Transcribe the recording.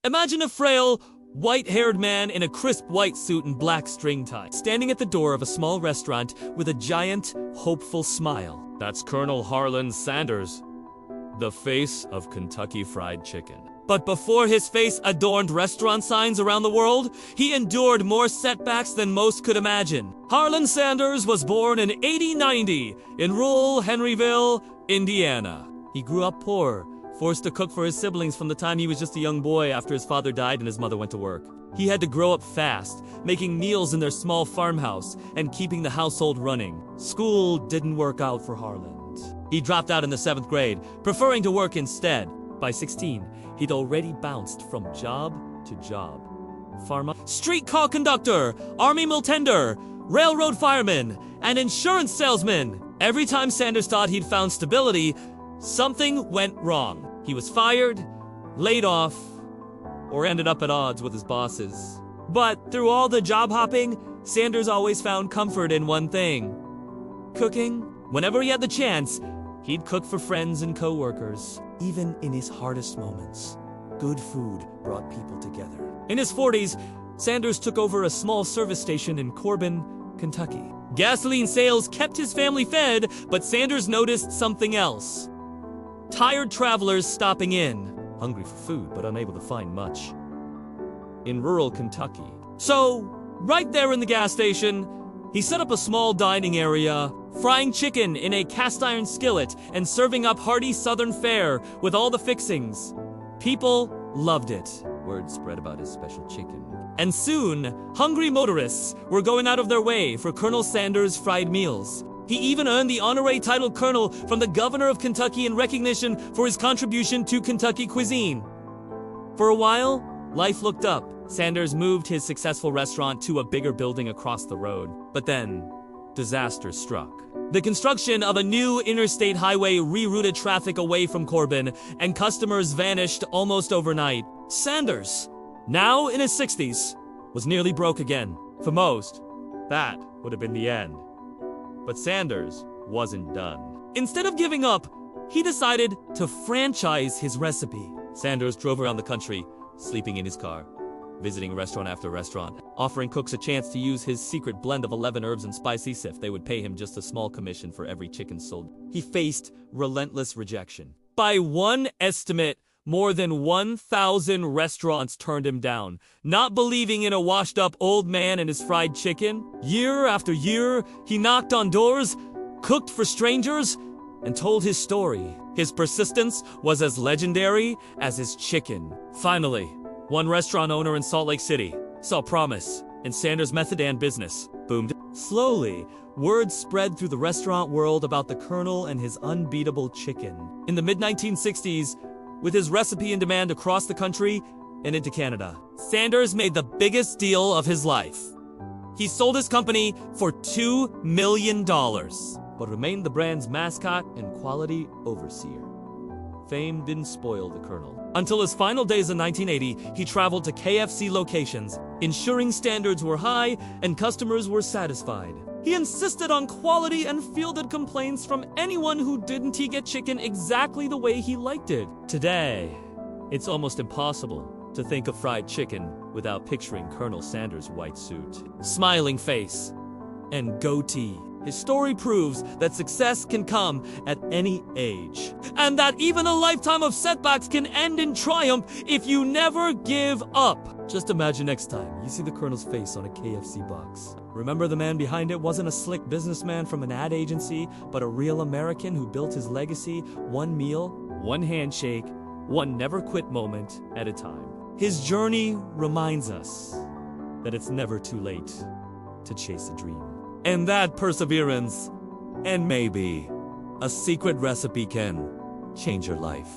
Imagine a frail, white-haired man in a crisp white suit and black string tie, standing at the door of a small restaurant with a giant, hopeful smile. That's Colonel Harland Sanders, the face of Kentucky Fried Chicken. But before his face adorned restaurant signs around the world, he endured more setbacks than most could imagine. Harland Sanders was born in 8090 in rural Henryville, Indiana. He grew up poor, forced to cook for his siblings from the time he was just a young boy after his father died and his mother went to work. He had to grow up fast, making meals in their small farmhouse and keeping the household running. School didn't work out for Harland. He dropped out in the 7th grade, preferring to work instead. By 16, he'd already bounced from job to job. Streetcar conductor, army mill tender, railroad fireman, and insurance salesman. Every time Sanders thought he'd found stability, something went wrong. He was fired, laid off, or ended up at odds with his bosses. But through all the job hopping, Sanders always found comfort in one thing: cooking. Whenever he had the chance, he'd cook for friends and co-workers. Even in his hardest moments, good food brought people together. In his 40s, Sanders took over a small service station in Corbin, Kentucky. Gasoline sales kept his family fed, but Sanders noticed something else. Tired travelers stopping in, hungry for food but unable to find much. In rural Kentucky. So, right there in the gas station, he set up a small dining area, frying chicken in a cast-iron skillet and serving up hearty southern fare with all the fixings. People loved it. Word spread about his special chicken. And soon, hungry motorists were going out of their way for Colonel Sanders' fried meals. He even earned the honorary title Colonel from the governor of Kentucky in recognition for his contribution to Kentucky cuisine. For a while, life looked up. Sanders moved his successful restaurant to a bigger building across the road. But then, disaster struck. The construction of a new interstate highway rerouted traffic away from Corbin, and customers vanished almost overnight. Sanders, now in his 60s, was nearly broke again. For most, that would have been the end. But Sanders wasn't done. Instead of giving up, he decided to franchise his recipe. Sanders drove around the country, sleeping in his car, visiting restaurant after restaurant, offering cooks a chance to use his secret blend of 11 herbs and spices if they would pay him just a small commission for every chicken sold. He faced relentless rejection. By one estimate, more than 1,000 restaurants turned him down, not believing in a washed-up old man and his fried chicken. Year after year, he knocked on doors, cooked for strangers, and told his story. His persistence was as legendary as his chicken. Finally, one restaurant owner in Salt Lake City saw promise in Sanders' method and business boomed. Slowly, word spread through the restaurant world about the Colonel and his unbeatable chicken. In the mid-1960s, with his recipe in demand across the country and into Canada, Sanders made the biggest deal of his life. He sold his company for $2 million, but remained the brand's mascot and quality overseer. Fame didn't spoil the Colonel. Until his final days in 1980, he traveled to KFC locations, ensuring standards were high and customers were satisfied. He insisted on quality and fielded complaints from anyone who didn't get chicken exactly the way he liked it. Today, it's almost impossible to think of fried chicken without picturing Colonel Sanders' white suit, smiling face, and goatee. His story proves that success can come at any age, and that even a lifetime of setbacks can end in triumph if you never give up. Just imagine next time you see the Colonel's face on a KFC box. Remember, the man behind it wasn't a slick businessman from an ad agency, but a real American who built his legacy one meal, one handshake, one never quit moment at a time. His journey reminds us that it's never too late to chase a dream. And that perseverance, and maybe a secret recipe, can change your life.